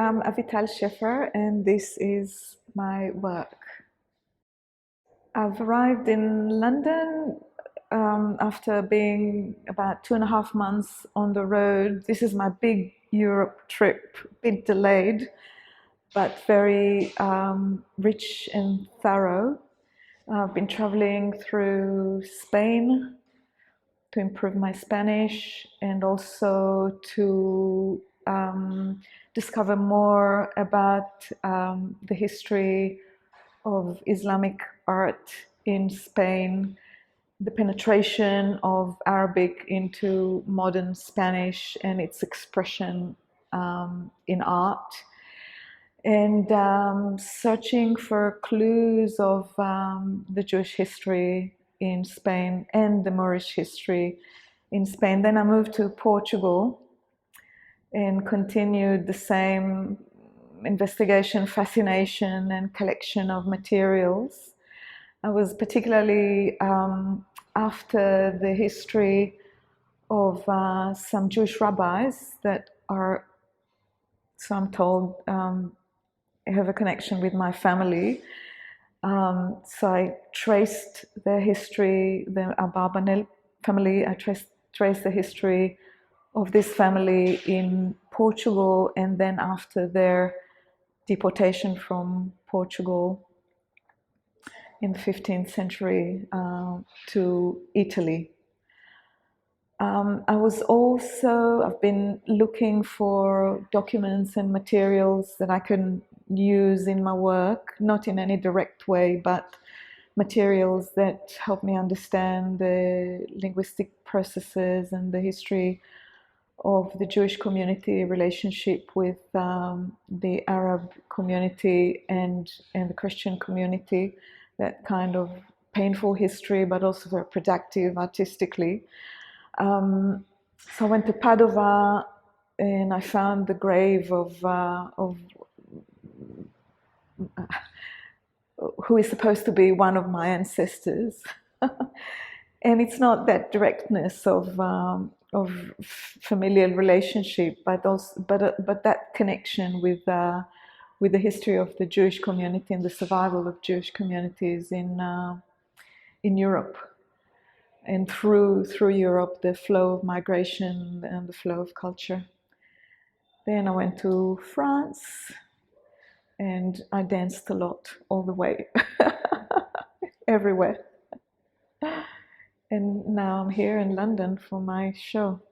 I'm Avital Sheffer, and this is my work. I've arrived in London after being about 2.5 months on the road. This is my big Europe trip, a bit delayed, but very rich and thorough. I've been traveling through Spain to improve my Spanish and also to discover more about the history of Islamic art in Spain, the penetration of Arabic into modern Spanish and its expression in art, and searching for clues of the Jewish history in Spain and the Moorish history in Spain. Then I moved to Portugal and continued the same investigation, fascination, and collection of materials. I was particularly after the history of some Jewish rabbis that are, so I'm told, have a connection with my family. So I traced the history, the Abarbanel family. I traced the history of this family in Portugal, and then after their deportation from Portugal in the 15th century to Italy. I've been looking for documents and materials that I can use in my work, not in any direct way, but materials that help me understand the linguistic processes and the history of the Jewish community relationship with the Arab community and the Christian community, that kind of painful history, but also very productive artistically. So I went to Padova and I found the grave of who is supposed to be one of my ancestors. And it's not that directness of familial relationship, but that connection with the history of the Jewish community and the survival of Jewish communities in Europe, and through Europe, the flow of migration and the flow of culture. Then I went to France, and I danced a lot all the way, everywhere. And now I'm here in London for my show.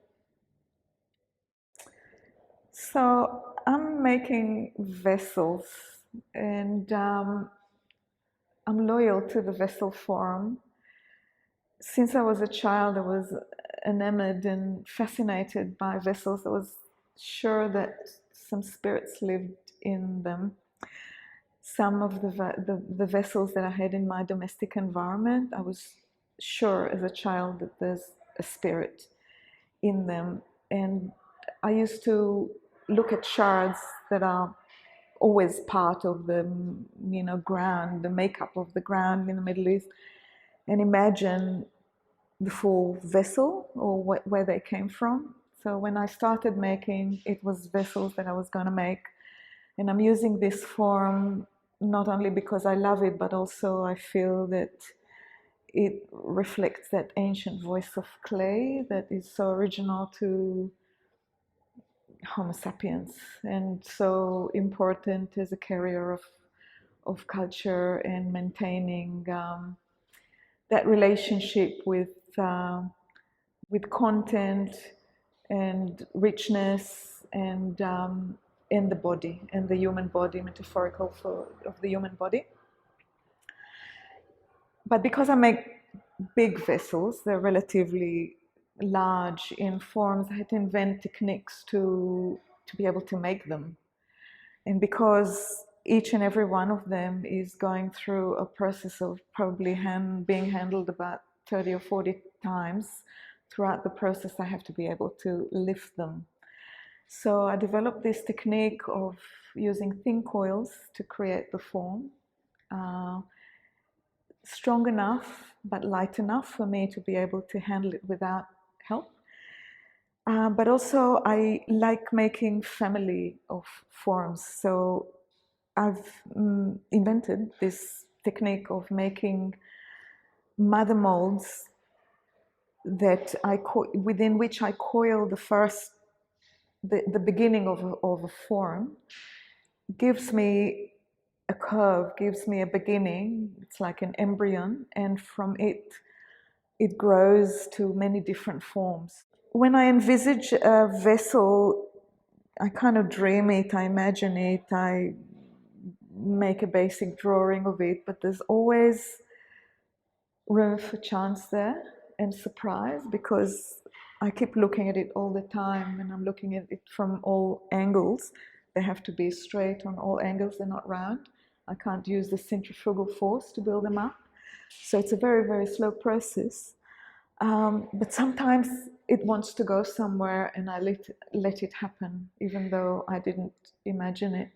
So I'm making vessels, and I'm loyal to the vessel form. Since I was a child, I was enamored and fascinated by vessels. I was sure that some spirits lived in them. Some of the vessels that I had in my domestic environment, I was sure as a child that there's a spirit in them. And I used to look at shards that are always part of the ground, the makeup of the ground in the Middle East, and imagine the full vessel or where they came from. So when I started making, it was vessels that I was going to make. And I'm using this form not only because I love it, but also I feel that it reflects that ancient voice of clay that is so original to Homo sapiens and so important as a carrier of culture and maintaining that relationship with content and richness and in the body, and the human body, metaphorical of the human body. But because I make big vessels, they're relatively large in forms, I had to invent techniques to be able to make them. And because each and every one of them is going through a process of probably being handled about 30 or 40 times throughout the process, I have to be able to lift them. So I developed this technique of using thin coils to create the form, strong enough but light enough for me to be able to handle it without help. But also I like making family of forms. So I've invented this technique of making mother molds that within which I coil the beginning of a form, gives me a curve, gives me a beginning. It's like an embryon, and from it grows to many different forms. When I envisage a vessel, I kind of dream it, I imagine it, I make a basic drawing of it, but there's always room for chance there and surprise, because I keep looking at it all the time, and I'm looking at it from all angles. They have to be straight on all angles, they're not round. I can't use the centrifugal force to build them up. So it's a very, very slow process. But sometimes it wants to go somewhere, and I let it happen, even though I didn't imagine it.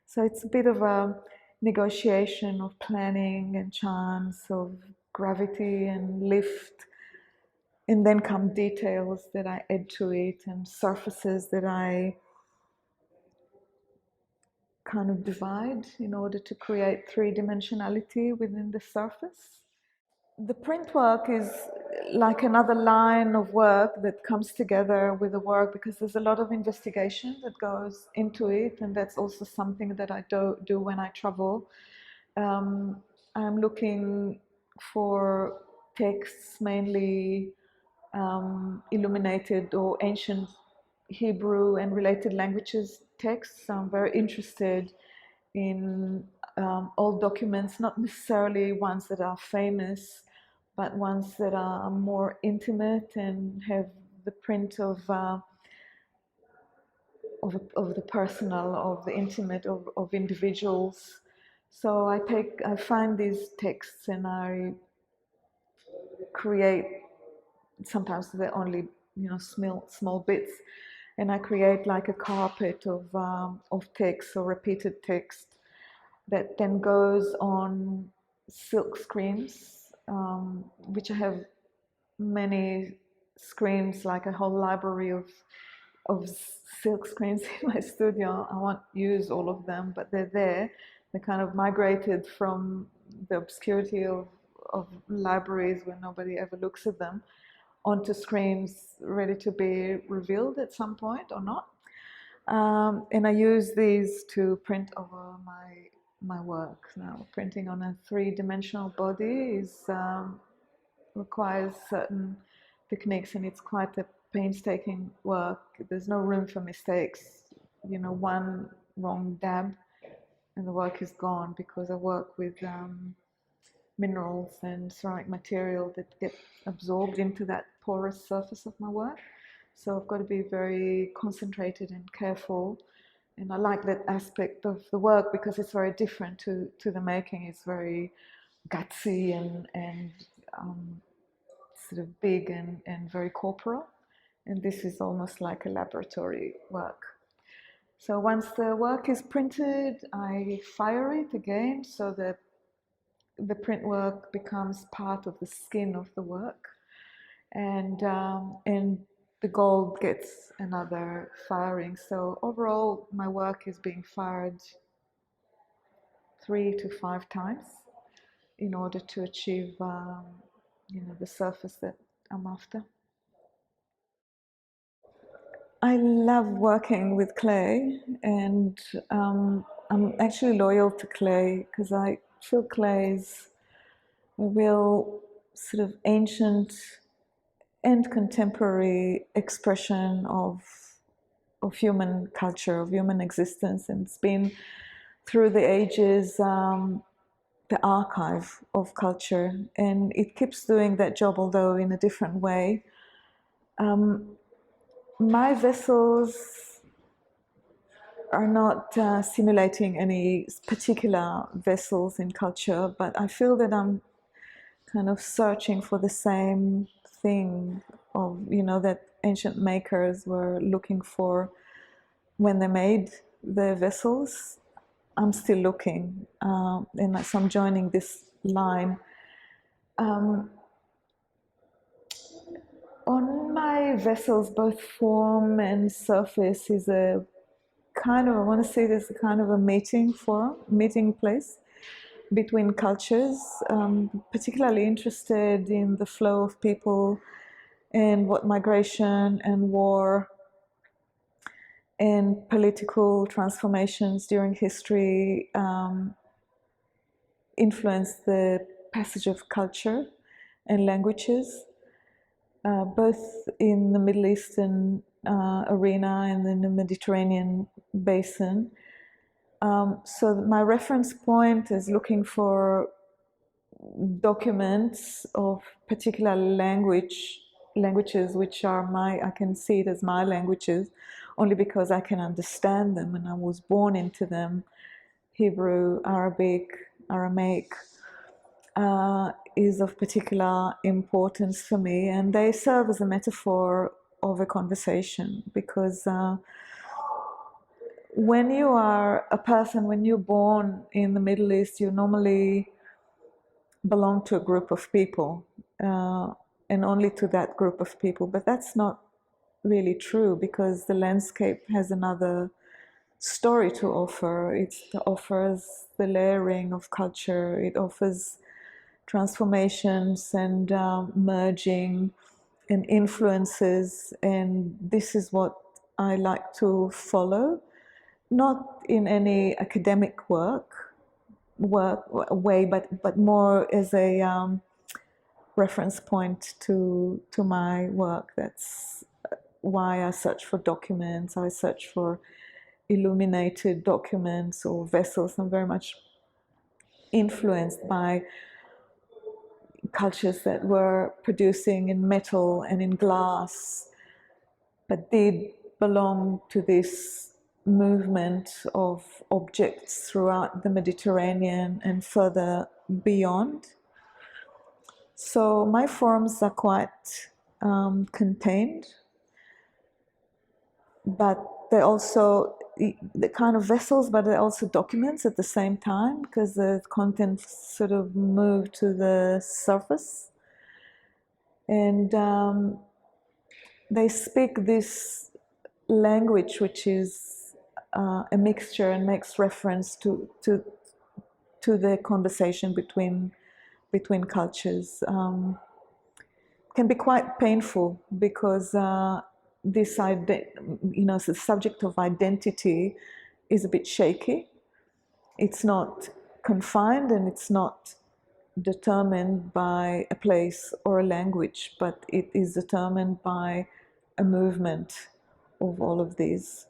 So it's a bit of a negotiation of planning and chance, of gravity and lift, and then come details that I add to it, and surfaces that I kind of divide in order to create three-dimensionality within the surface. The print work is like another line of work that comes together with the work, because there's a lot of investigation that goes into it, and that's also something that I do when I travel. I'm looking for texts, mainly illuminated or ancient Hebrew and related languages texts. I'm very interested in old documents, not necessarily ones that are famous, but ones that are more intimate and have the print of the personal, of the intimate, of individuals. So I find these texts and I create. Sometimes they're only small bits, and I create like a carpet of text or repeated text that then goes on silk screens, which I have many screens, like a whole library of silk screens in my studio. I won't use all of them, but they're there. They kind of migrated from the obscurity of libraries where nobody ever looks at them onto screens ready to be revealed at some point or not. And I use these to print over my work. Now, printing on a three-dimensional body requires certain techniques, and it's quite a painstaking work. There's no room for mistakes. One wrong dab and the work is gone, because I work with minerals and ceramic material that get absorbed into that porous surface of my work. So I've got to be very concentrated and careful. And I like that aspect of the work because it's very different to the making. It's very gutsy and sort of big and very corporal. And this is almost like a laboratory work. So once the work is printed, I fire it again so that the print work becomes part of the skin of the work, and the gold gets another firing. So overall, my work is being fired 3 to 5 times in order to achieve, the surface that I'm after. I love working with clay, and I'm actually loyal to clay because I feel clay is a real sort of ancient and contemporary expression of human culture, of human existence, and it's been through the ages the archive of culture, and it keeps doing that job, although in a different way. My vessels are not simulating any particular vessels in culture, but I feel that I'm kind of searching for the same thing of, that ancient makers were looking for when they made the vessels. I'm still looking, and so I'm joining this line. On my vessels, both form and surface is a kind of, I want to say this, a kind of a meeting place between cultures. Particularly interested in the flow of people and what migration and war and political transformations during history influenced the passage of culture and languages, both in the Middle Eastern arena and in the Mediterranean basin. So my reference point is looking for documents of particular languages which are I can see it as my languages only because I can understand them and I was born into them. Hebrew, Arabic, Aramaic is of particular importance for me, and they serve as a metaphor of a conversation because when you are a person, when you're born in the Middle East, you normally belong to a group of people and only to that group of people. But that's not really true because the landscape has another story to offer. It offers the layering of culture, it offers transformations and merging and influences, and this is what I like to follow, not in any academic way, but more as a reference point to my work. That's why I search for documents. I search for illuminated documents or vessels. I'm very much influenced by cultures that were producing in metal and in glass, but did belong to this movement of objects throughout the Mediterranean and further beyond. So my forms are quite contained, but they're also the kind of vessels, but they're also documents at the same time because the contents sort of move to the surface. And they speak this language which is a mixture and makes reference to the conversation between cultures. Can be quite painful because this the subject of identity is a bit shaky. It's not confined and it's not determined by a place or a language, but it is determined by a movement of all of these.